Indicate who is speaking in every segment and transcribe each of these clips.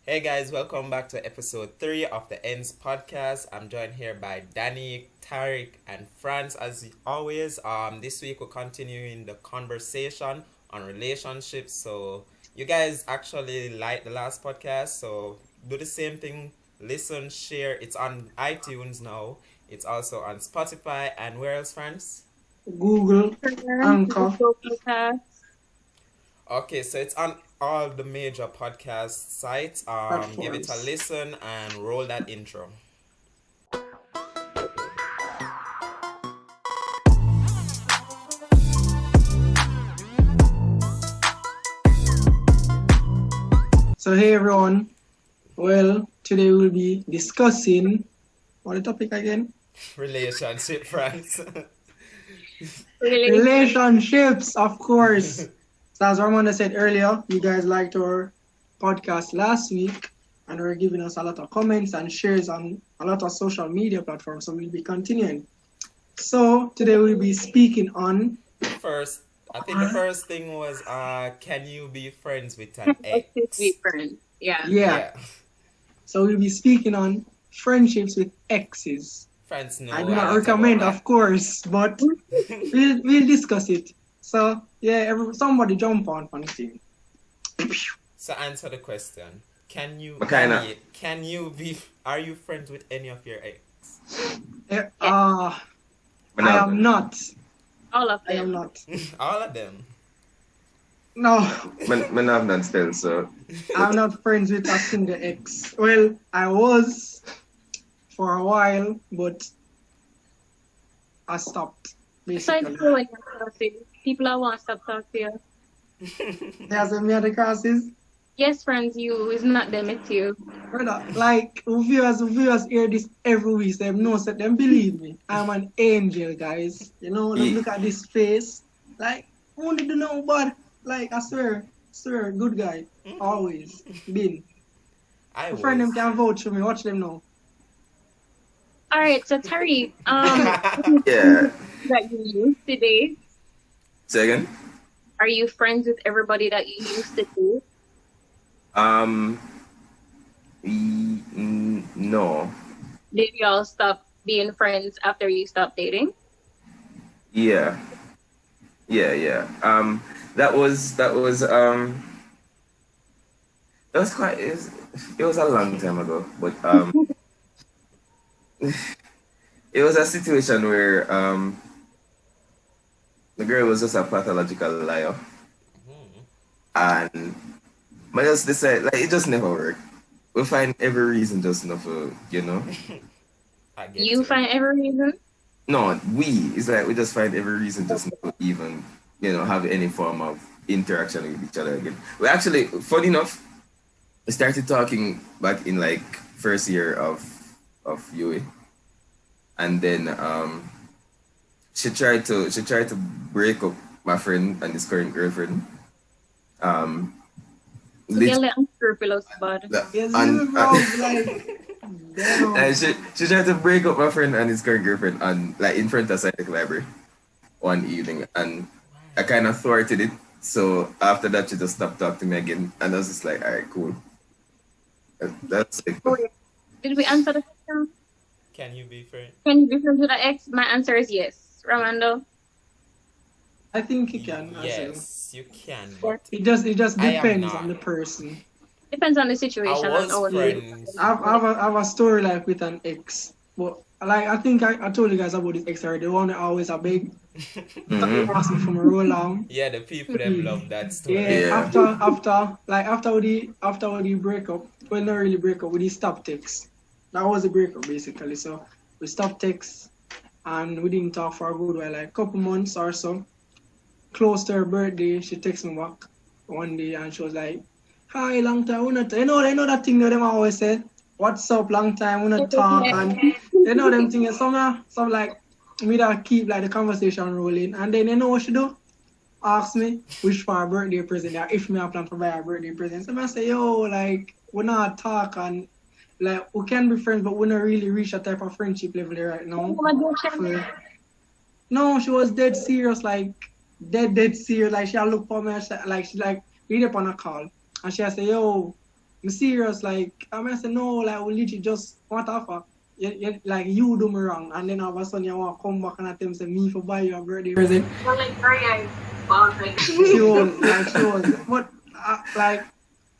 Speaker 1: Hey guys, welcome back to episode 3 of the Endz Podcast. I'm joined here by Danny, Tariq, and Franz as always. This week we're continuing the conversation on relationships. So you guys actually liked the last podcast, so do the same thing. Listen, share. It's on iTunes now. It's also on Spotify and where else, Franz?
Speaker 2: Google, Anchor.
Speaker 1: Okay, so it's on all the major podcast sites. Give it a
Speaker 2: Platforms.
Speaker 1: listen and roll that intro.
Speaker 2: So hey everyone, well today we'll be discussing what the topic again?
Speaker 1: Relationship, friends.
Speaker 2: Relationships, of course. So as Ramona said earlier, you guys liked our podcast last week and were giving us a lot of comments and shares on a lot of social media platforms. So we'll be continuing. So today we'll be speaking on
Speaker 1: First, I think the first thing was, can you be friends with an ex?
Speaker 3: Be friends. Yeah.
Speaker 2: yeah. So we'll be speaking on friendships with exes.
Speaker 1: Friends know.
Speaker 2: I do
Speaker 1: a
Speaker 2: not
Speaker 1: lot
Speaker 2: recommend,
Speaker 1: about
Speaker 2: of course, but we'll discuss it. So yeah, somebody jump on the thing.
Speaker 1: that. So answer the question. Can you?
Speaker 4: What kinda?
Speaker 1: Danny, Can you be? Are you friends with any of your ex?
Speaker 2: I am not.
Speaker 3: All of
Speaker 2: I am
Speaker 3: them.
Speaker 2: not.
Speaker 1: All of them.
Speaker 2: No,
Speaker 4: Man have none still, so
Speaker 2: I'm not friends with a single ex. Well, I was for a while, but I stopped.
Speaker 3: Besides
Speaker 2: Basically,
Speaker 3: growing and people are want to stop talking to you.
Speaker 2: there's a me at the crosses.
Speaker 3: Yes, friends, you is not them, it's you.
Speaker 2: Brother, like viewers hear this every week. Them know, so them believe me. I'm an angel, guys. You know, look at this face. Like, only do know, but like I swear, good guy, always been.
Speaker 1: I
Speaker 2: My friend them
Speaker 1: was.
Speaker 2: can vouch for me. Watch them now.
Speaker 3: All right, so Tariq,
Speaker 4: yeah.
Speaker 3: that you used to date,
Speaker 4: Second,
Speaker 3: are you friends with everybody that you used to date?
Speaker 4: no,
Speaker 3: Did y'all stop being friends after you stopped dating?
Speaker 4: yeah. That was quite. It was a long time ago, but it was a situation where the girl was just a pathological liar, and I just decided like it just never worked. We find every reason just not for
Speaker 1: I get
Speaker 3: You find every reason?
Speaker 4: No, it's like we just find every reason just not to even, have any form of interaction with each other again. We actually, funny enough, we started talking back in like first year of UE. And then she tried to break up my friend and his current girlfriend.
Speaker 3: You're like unscrupulous, bud.
Speaker 2: Yes,
Speaker 4: and,
Speaker 2: bro, like, damn.
Speaker 4: and she tried to break up my friend and his current girlfriend on like in front of Scientific Library one evening, and I kind of thwarted it. So after that, she just stopped talking to me again, and I was just like, all right, cool. That's like,
Speaker 3: Did we answer the question?
Speaker 1: Can you be friends?
Speaker 3: Can you be friends with an ex? My answer is yes. Ramando?
Speaker 2: I think you can.
Speaker 1: Yes, you can. But
Speaker 2: It just
Speaker 1: I am
Speaker 2: depends
Speaker 1: not.
Speaker 2: on the person.
Speaker 3: Depends on the
Speaker 1: I
Speaker 3: situation.
Speaker 1: was
Speaker 3: and our
Speaker 1: friends.
Speaker 2: I have a story like with an ex, but like I think I told you guys about this ex already. The one that always a big ask me for my roll on.
Speaker 1: Yeah, the people them love that story.
Speaker 2: Yeah,
Speaker 4: Yeah.
Speaker 2: after we break up, well not really break up, we did stop text. That was a breakup basically. So we stopped text and we didn't talk for a good while, like couple months or so. Close to her birthday, she texted me back one day and she was like, "Hi, long time we not." You know that thing that them always say, "What's up, long time we not talk," and you know them things. Some like me that keep like the conversation rolling, and then you know what she do? Ask me which for her birthday present or if me have plan for buy her birthday present. So I say, yo, like we not talk and like we can be friends, but we not really reach that type of friendship level right now. No, she was dead serious, like dead serious. Like she look for me, and she like read up on a call, and she say, "Yo, I'm serious, like, I mean, I say, no, like, we literally just, what the fuck? Like, you do me wrong, and then all of a sudden you want to come back and attempt to say, me for buy you a birthday present.
Speaker 3: Well, like, sorry, I bought like.
Speaker 2: She was. But, like,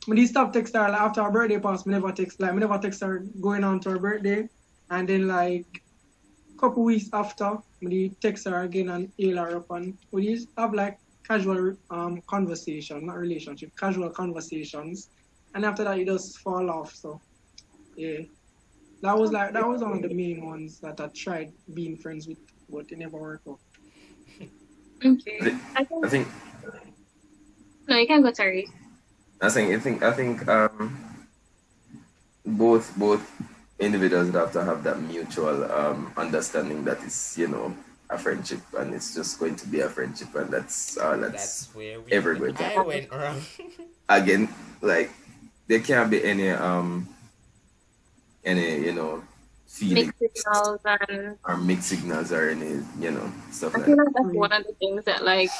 Speaker 2: when they stop text her, like, after her birthday pass, me never text her going on to her birthday, and then, like, couple weeks after, we text her again and hail her up, and we just have, like, casual conversation, not relationship, casual conversations, and after that, it just fall off. So, yeah, that was one of the main ones that I tried being friends with, but it never worked out.
Speaker 3: Okay.
Speaker 4: I think
Speaker 3: No, you can go, sorry.
Speaker 4: I think both individuals would have to have that mutual understanding that it's, you know, a friendship, and it's just going to be a friendship, and that's
Speaker 1: That's where
Speaker 4: ever going to
Speaker 1: I
Speaker 4: happen.
Speaker 1: went wrong.
Speaker 4: Again, like, there can't be any you know, feelings
Speaker 3: Mixed signals, and
Speaker 4: or mixed signals or any, you know, stuff
Speaker 3: I
Speaker 4: like
Speaker 3: feel
Speaker 4: that.
Speaker 3: like that's one of the things that like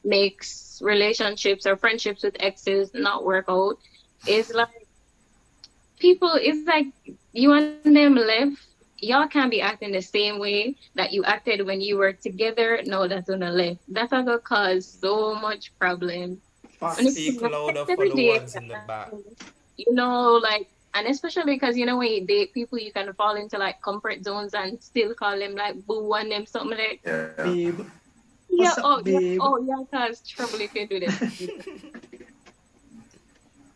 Speaker 3: makes relationships or friendships with exes not work out. Is like people, it's like you and them left, y'all can't be acting the same way that you acted when you were together. No, that's gonna left. That's gonna cause so much problem.
Speaker 2: Facts.
Speaker 3: And it's
Speaker 1: Speak louder for
Speaker 3: every
Speaker 1: the
Speaker 3: day,
Speaker 1: ones in the back.
Speaker 3: you know, like, and especially because you know when you date people, you can fall into like comfort zones and still call them like boo and them something like,
Speaker 4: Yeah.
Speaker 2: Babe.
Speaker 3: yeah,
Speaker 2: What's up,
Speaker 3: oh, yeah,
Speaker 2: babe?
Speaker 3: oh, yeah, cause trouble if you do this.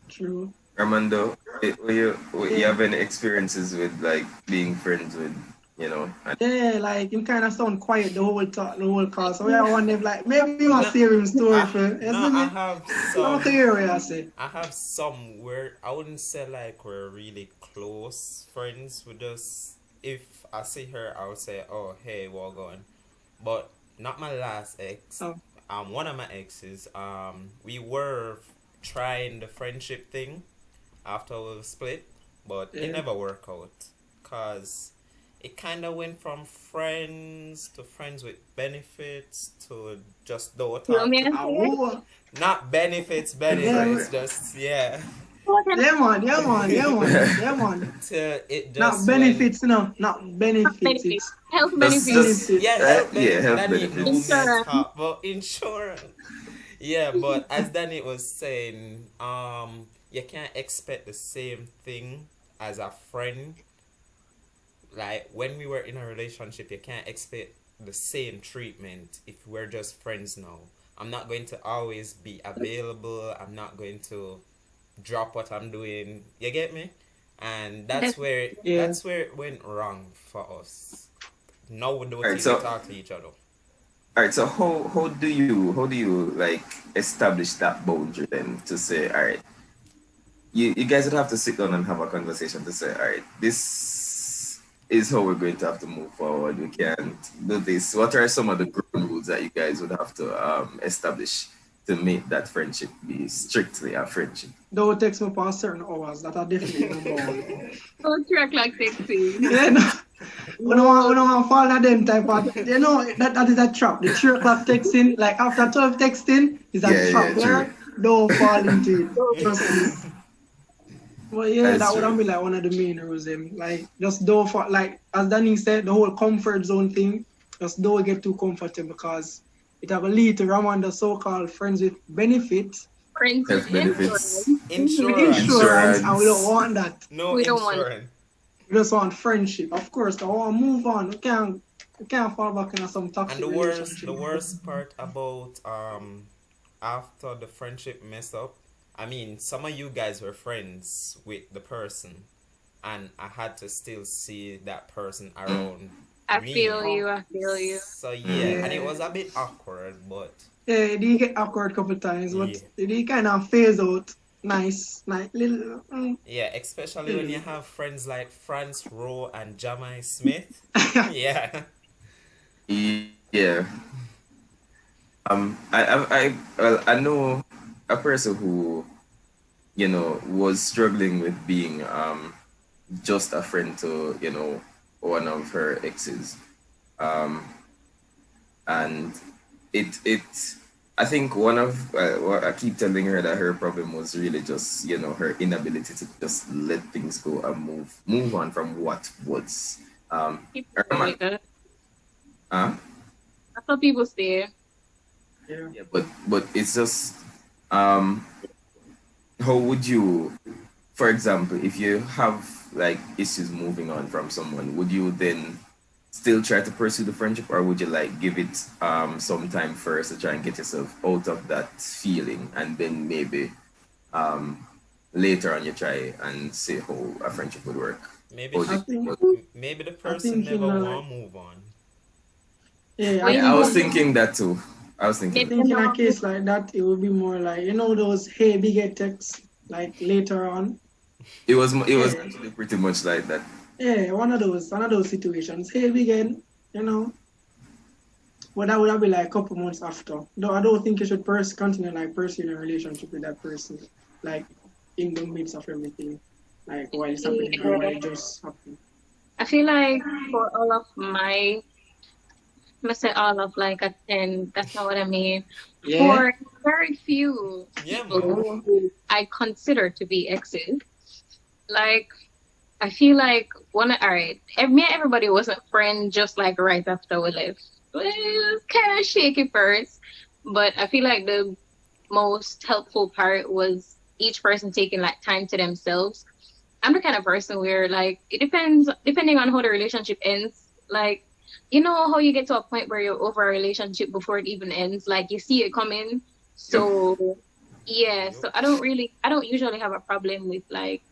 Speaker 2: True.
Speaker 4: Armando, you have any experiences with like being friends with, you know?
Speaker 2: Yeah, like him kind of sound quiet the whole call. So I wonder if like maybe you want to hear him story for you.
Speaker 1: No, I have
Speaker 2: I
Speaker 1: some.
Speaker 2: want to hear what you say.
Speaker 1: I have some where I wouldn't say like we're really close friends. We just, if I see her, I would say, "Oh, hey, what going?" But not my last ex.
Speaker 2: Oh.
Speaker 1: One of my exes. We were trying the friendship thing after we split, but it
Speaker 2: Yeah.
Speaker 1: never worked out, cause it kind of went from friends to friends with benefits to just don't talk.
Speaker 3: Romance
Speaker 1: To,
Speaker 3: here?
Speaker 2: Oh,
Speaker 1: not benefits, just yeah.
Speaker 2: yeah, man.
Speaker 1: Till it just
Speaker 2: Not benefits, no, not benefits.
Speaker 3: Benefits.
Speaker 2: It's
Speaker 3: Health
Speaker 4: Just-
Speaker 3: benefits.
Speaker 1: went, yeah, health
Speaker 4: yeah,
Speaker 1: benefits.
Speaker 4: health
Speaker 1: Danny,
Speaker 4: benefits.
Speaker 1: no
Speaker 3: Insurance.
Speaker 1: talk about insurance. Yeah, but as Danny was saying, you can't expect the same thing as a friend. Like when we were in a relationship, you can't expect the same treatment if we're just friends now. I'm not going to always be available. I'm not going to drop what I'm doing. You get me? And that's where
Speaker 2: Yeah.
Speaker 1: that's where it went wrong for us. Now we don't
Speaker 4: Alright,
Speaker 1: even
Speaker 4: so-
Speaker 1: talk to each other.
Speaker 4: All right, so how do you like establish that boundary then to say, all right, you guys would have to sit down and have a conversation to say, all right, this is how we're going to have to move forward. We can't do this. What are some of the ground rules that you guys would have to establish to make that friendship be strictly a friendship?
Speaker 2: Don't text me past certain hours. That are definitely number one.
Speaker 3: Don't track like sexy.
Speaker 2: Yeah, no. We don't want to fall at them type of, you know, that is a trap. The 3 o'clock texting, like after 12 texting, is a
Speaker 4: Yeah,
Speaker 2: trap.
Speaker 4: yeah,
Speaker 2: Yeah, don't fall into it. Trust me. But yeah,
Speaker 4: That's
Speaker 2: that would
Speaker 4: true.
Speaker 2: be like one of the main rules. Like, just don't fall, like, as Danny said, the whole comfort zone thing, just don't get too comfortable because it will lead to Ramon, the so-called friends with benefits,
Speaker 3: Friends
Speaker 4: Health
Speaker 3: with
Speaker 4: benefits.
Speaker 1: Insurance.
Speaker 2: insurance, and we don't want that.
Speaker 1: No
Speaker 3: We don't want-
Speaker 1: insurance.
Speaker 2: We just want friendship. Of course, I want to move on. We can't fall back into some toxic
Speaker 1: And the
Speaker 2: relationship.
Speaker 1: worst part about after the friendship messed up, I mean, some of you guys were friends with the person, and I had to still see that person around
Speaker 3: I
Speaker 1: me.
Speaker 3: feel you.
Speaker 1: So yeah, and it was a bit awkward, but
Speaker 2: Yeah, it did get awkward a couple times, but
Speaker 1: Yeah.
Speaker 2: it did kind of phase out. Nice, little.
Speaker 1: yeah, especially when you have friends like France Rowe and Jamai Smith. Yeah.
Speaker 4: Yeah. I know a person who, you know, was struggling with being just a friend to, you know, one of her exes. And it I think one of what I keep telling her that her problem was really just her inability to just let things go and move on from what was.
Speaker 3: People
Speaker 4: Her
Speaker 3: like that.
Speaker 4: huh?
Speaker 3: That's how people say.
Speaker 2: Yeah.
Speaker 4: Yeah, but it's just how would you, for example, if you have like issues moving on from someone, would you then still try to pursue the friendship, or would you like give it some time first to try and get yourself out of that feeling, and then maybe um later on you try and see how a friendship would work?
Speaker 1: Maybe
Speaker 4: Or
Speaker 2: I
Speaker 4: the,
Speaker 2: think
Speaker 1: maybe the
Speaker 2: I
Speaker 1: person
Speaker 2: think
Speaker 1: never
Speaker 2: in
Speaker 1: want to move on.
Speaker 2: yeah, I
Speaker 3: When
Speaker 4: yeah, I
Speaker 2: think
Speaker 4: was
Speaker 3: you
Speaker 4: thinking that too. I was thinking
Speaker 2: I
Speaker 3: maybe
Speaker 4: that.
Speaker 2: think in a
Speaker 3: never move,
Speaker 2: case like that, it would be more like those hey big head texts like later on.
Speaker 4: It was
Speaker 2: Yeah,
Speaker 4: actually pretty much like that.
Speaker 2: yeah, one of those situations. Hey big head, you know. But that would have been like a couple months after. Though I don't think you should continue like pursuing a relationship with that person, like in the midst of everything, like while it's happening or while
Speaker 3: yeah.
Speaker 2: it just happened.
Speaker 3: I feel like for all of my, I must say all of like a 10, that's not what I mean.
Speaker 2: Yeah.
Speaker 3: For very few
Speaker 1: Yeah,
Speaker 3: people
Speaker 1: man.
Speaker 2: Oh.
Speaker 3: who I consider to be exes, like I feel like all right, me and everybody wasn't friends just like right after we left. Well, it was kind of shaky first, but I feel like the most helpful part was each person taking like time to themselves. I'm the kind of person where like it depends depending on how the relationship ends. Like you know how you get to a point where you're over a relationship before it even ends. Like you see it coming.
Speaker 4: Yep.
Speaker 3: So yeah,
Speaker 1: Yup.
Speaker 3: so I don't usually have a problem with like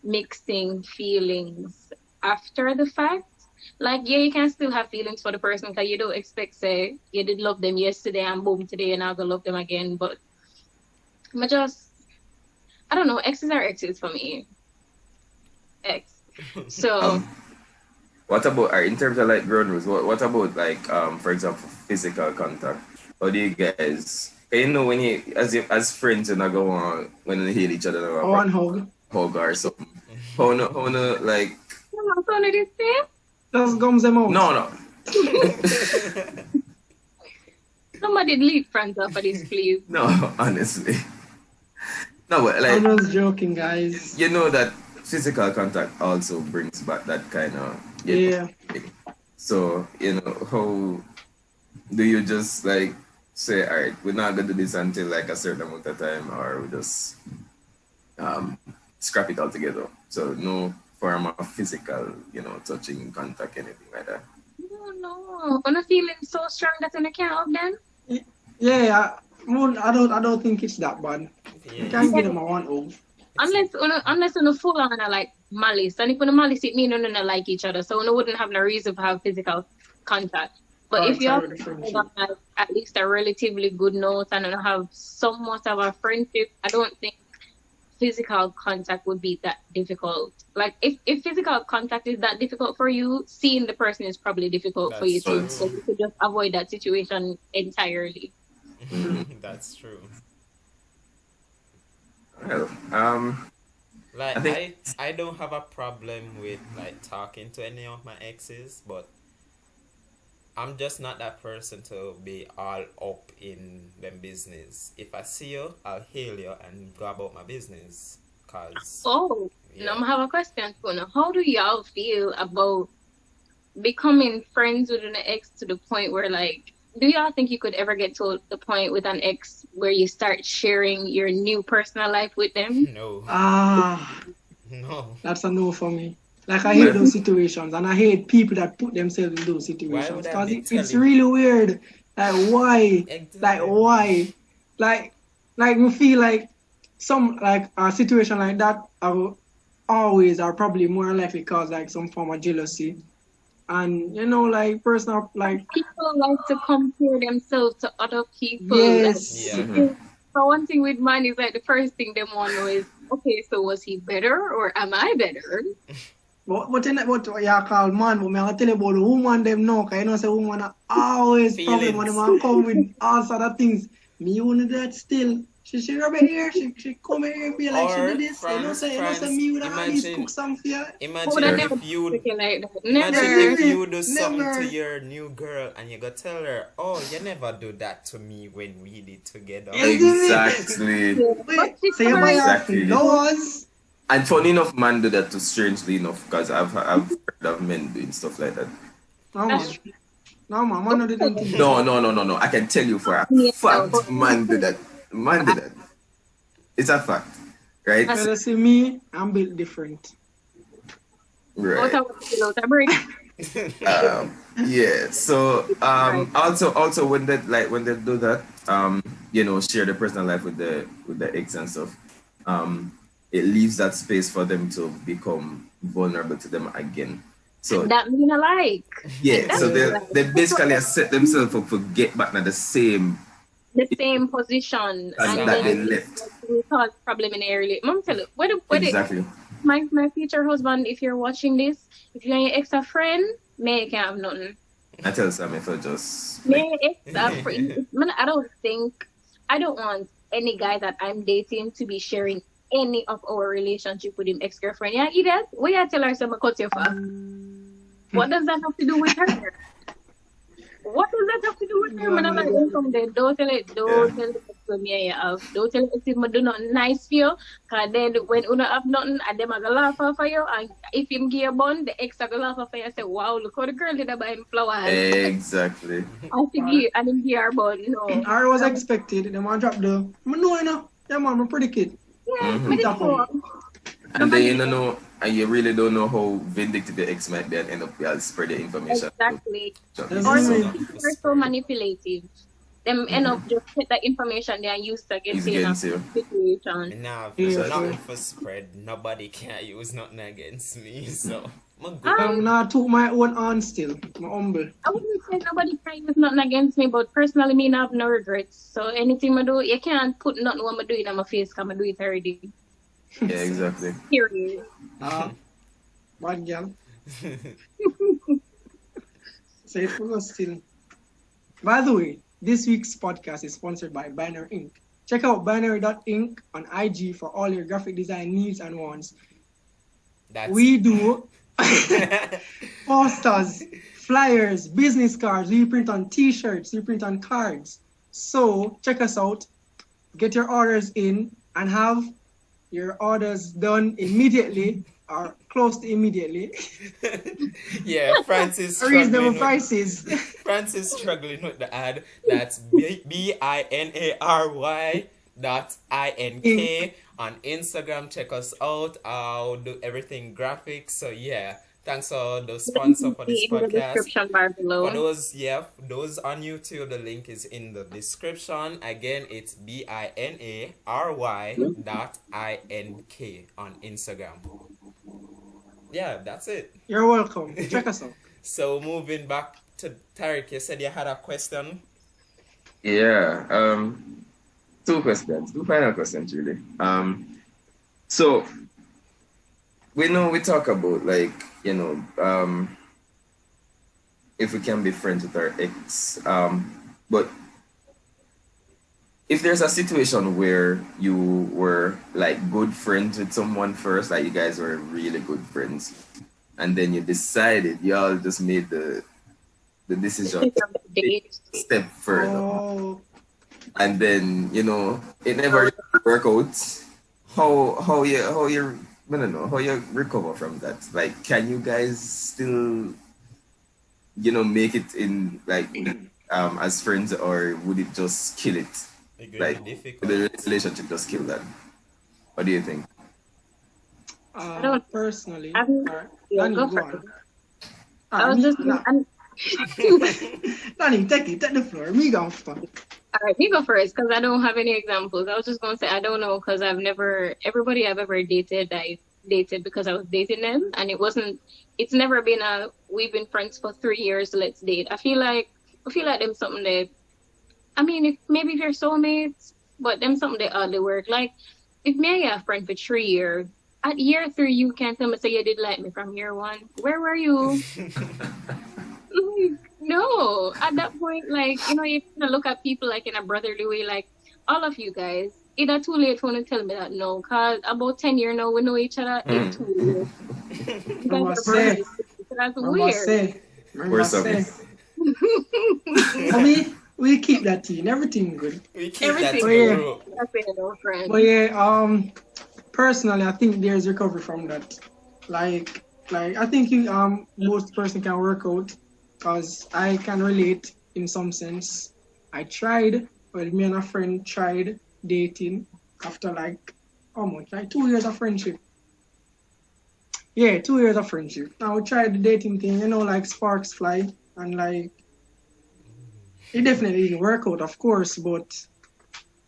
Speaker 3: mixing feelings after the fact. Like yeah, you can still have feelings for the person because you don't expect say you did love them yesterday and boom today you're not gonna love them again. But I just I don't know, exes are exes for me. X. So
Speaker 4: Um, what about in terms of like ground rules? What about like for example physical contact? How do you guys? When as friends and I go on when they hate each other,
Speaker 2: Oh, one hug.
Speaker 4: hug or something. How no like
Speaker 3: I'm gonna do this.
Speaker 2: Just gums them out.
Speaker 4: no.
Speaker 3: Somebody delete friends off of this, please.
Speaker 4: No, honestly. No, but
Speaker 2: I'm
Speaker 4: like
Speaker 2: just joking, guys.
Speaker 4: you know that physical contact also brings back that kind of
Speaker 2: Yeah.
Speaker 4: So how do you just like say, all right, we're not gonna do this until like a certain amount of time, or we just scrap it all together? So no form of physical, touching, contact, anything like that.
Speaker 3: No, no. I'm not feeling so strong that I can't help them.
Speaker 2: Yeah. I don't think it's that bad. You
Speaker 1: Yeah.
Speaker 2: can give them a one hug.
Speaker 3: Unless on the full on like malice. And if on the malice it mean no like each other. So no wouldn't have no reason to have physical contact. But if you have
Speaker 2: Outside of the friendship.
Speaker 3: like, at least a relatively good note and have somewhat of a friendship, I don't think physical contact would be that difficult. Like if physical contact is that difficult for you, seeing the person is probably difficult for you
Speaker 1: That's
Speaker 3: too.
Speaker 1: true.
Speaker 3: So you could just avoid that situation entirely.
Speaker 1: That's true.
Speaker 4: Well,
Speaker 1: Like
Speaker 4: I think
Speaker 1: I don't have a problem with like talking to any of my exes, but I'm just not that person to be all up in them business. If I see you, I'll hail you and go about my business. Cause
Speaker 3: Oh,
Speaker 1: yeah,
Speaker 3: now I have a question for you. How do y'all feel about becoming friends with an ex to the point where like do y'all think you could ever get to the point with an ex where you start sharing your new personal life with them?
Speaker 1: no,
Speaker 2: Ah,
Speaker 1: no.
Speaker 2: that's a no for me. Like I hate
Speaker 4: well,
Speaker 2: those situations, and I hate people that put themselves in those
Speaker 1: Why
Speaker 2: situations
Speaker 1: would I
Speaker 2: because
Speaker 1: be
Speaker 2: it's
Speaker 1: telling
Speaker 2: really weird. Like why? Like
Speaker 1: exactly?
Speaker 2: why? Like we feel like some like a situation like that are always are probably more likely cause like some form of jealousy and like personal like
Speaker 3: People like to compare themselves to other people. Like,
Speaker 2: yes.
Speaker 1: Yeah.
Speaker 4: mhm.
Speaker 3: so one thing with man is like the first thing they want to know is, okay, so was he better or am I better?
Speaker 2: But in what you call man, but me I tell you about the woman them now, cause say woman are always problem when
Speaker 1: Feelings.
Speaker 2: them a come with all sort of things. Me you know that still. She rub it here, she come here and be like, she do this. You know, say me with all these
Speaker 1: imagine,
Speaker 2: cook some for you.
Speaker 1: imagine
Speaker 3: never
Speaker 1: if you
Speaker 3: freaking like that.
Speaker 1: imagine
Speaker 3: Never.
Speaker 1: if you do something
Speaker 2: Never.
Speaker 1: to your new girl and you go tell her, oh, you never do that to me when we did together.
Speaker 2: Yeah.
Speaker 4: Exactly.
Speaker 2: Wait,
Speaker 3: she's
Speaker 2: say you buy her
Speaker 4: Exactly.
Speaker 2: flowers.
Speaker 4: And funny enough, man do that too, strangely enough, because I've heard of men doing stuff like that.
Speaker 2: No man. No man no do them things.
Speaker 4: No. I can tell you for a fact, man do that. Man do that. It's a fact, right?
Speaker 2: But you see me, I'm built different.
Speaker 4: Right.
Speaker 3: Out of break.
Speaker 4: Yeah. So also when they do that, share their personal life with the ex and stuff, it leaves that space for them to become vulnerable to them again. So
Speaker 3: That mean I like.
Speaker 4: yeah, so they basically set themselves up to get back to the same
Speaker 3: position
Speaker 4: that
Speaker 3: then
Speaker 4: they left.
Speaker 3: we cause problem in the early. Mom tell you,
Speaker 4: Exactly.
Speaker 3: my future husband, if you're watching this, if you're your ex a friend, may you can't have nothing.
Speaker 4: I tell Sam if I just
Speaker 3: May ex a friend. Man, I don't want any guy that I'm dating to be sharing any of our relationship with him ex-girlfriend. Yeah, idiot. What you tell her some cut you for? What does that have to do with her? What does that have to do with her? Man, I'm like, don't tell it to me. Don't tell it if I do nothing nice for you. Because then when you don't have nothing, and them are going to laugh off for you. And if him give you a bun, the ex are going to laugh off for you and say, wow, look how the girl did buy him flowers.
Speaker 4: exactly.
Speaker 3: I think and him give her bun, no.
Speaker 2: I was expected. Them want drop the. I know, you know. Yeah, man, I'm a pretty kid.
Speaker 3: Yeah,
Speaker 4: Mhm.
Speaker 3: but it's cool.
Speaker 4: And then you don't know, and you really don't know how vindictive your ex might be and end up spread the information.
Speaker 3: Exactly.
Speaker 4: So,
Speaker 2: That's
Speaker 3: Or
Speaker 2: Mhm.
Speaker 3: people are so manipulative. Them end up just get that information they are used to
Speaker 4: He's
Speaker 3: get in a
Speaker 4: against you.
Speaker 3: situation.
Speaker 1: Nah,
Speaker 2: Yeah.
Speaker 1: nothing for spread. Nobody can use nothing against me. So I'm good.
Speaker 2: I'm not to my own aunt still. I'm humble.
Speaker 3: I wouldn't say nobody can use nothing against me, but personally, me I have no regrets. So anything I do, you can't put nothing what I do in my face because I do it already.
Speaker 4: Yeah, exactly.
Speaker 3: Period.
Speaker 2: Bad girl. Say it for us still. By the way, this week's podcast is sponsored by Banner Inc. Check out banner.inc on IG for all your graphic design needs and wants.
Speaker 1: That's
Speaker 2: We do posters, flyers, business cards. We print on t-shirts, we print on cards. So check us out, get your orders in, and have your orders done immediately or close to immediately.
Speaker 1: yeah, Francis
Speaker 2: Reasonable
Speaker 1: struggling
Speaker 2: prices.
Speaker 1: Francis struggling with the ad. That's BINARY.INK on Instagram. Check us out. I'll do everything graphic. So yeah, thanks for the sponsor for this
Speaker 3: In the
Speaker 1: podcast.
Speaker 3: description bar below.
Speaker 1: For those on YouTube, the link is in the description. Again, it's BINARY.INK on Instagram. Yeah, that's it.
Speaker 2: You're welcome. Check us out.
Speaker 1: So moving back to Tariq, you said you had a question.
Speaker 4: Yeah. Two final questions really. So we talk about if we can be friends with our ex. But if there's a situation where you were like good friends with someone first, like you guys were really good friends, and then you decided y'all just made the decision to take a step further,
Speaker 2: Oh,
Speaker 4: and then it never work out. How you I don't know how you recover from that. Like, can you guys still make it in as friends, or would it just kill it?
Speaker 1: It could
Speaker 4: Like,
Speaker 1: be difficult.
Speaker 4: the relationship just kill that. What do you think?
Speaker 3: don't-
Speaker 2: personally,
Speaker 3: I mean,
Speaker 2: alright.
Speaker 3: yeah,
Speaker 2: Danny,
Speaker 3: go
Speaker 2: go
Speaker 3: for
Speaker 2: on.
Speaker 3: it. I was just,
Speaker 2: Danny, take the floor. Me go after.
Speaker 3: Alright, you go first because I don't have any examples. I was just gonna say I don't know because everybody I've ever dated, I dated because I was dating them, and it's never been we've been friends for 3 years, let's date. I feel like them something that, I mean, if you're soulmates, but them something that oddly work. Like, if me and you are friends for 3 years, at year 3 you can't tell me say you did like me from year 1. Where were you? No, at that point, you can look at people like in a brotherly way. Like, all of you guys, either too late for you to tell me that no, cause about 10 years now we know each other. It's too late. You
Speaker 2: I
Speaker 3: guys
Speaker 2: must
Speaker 3: are
Speaker 2: say,
Speaker 3: brothers. That's
Speaker 2: I must
Speaker 3: weird.
Speaker 2: say, I
Speaker 4: We're
Speaker 2: must
Speaker 4: sorry.
Speaker 2: say. We keep that in everything good.
Speaker 1: We keep that
Speaker 3: Everything.
Speaker 1: to the
Speaker 2: Yeah.
Speaker 1: group.
Speaker 3: That's it, no friend.
Speaker 2: But yeah, personally, I think there's recovery from that. Like I think most person can work out, cause I can relate in some sense. I tried, well, me and a friend tried dating after like almost like 2 years of friendship. Yeah, 2 years of friendship. Now we tried the dating thing, like sparks fly, and like it definitely didn't work out, of course, but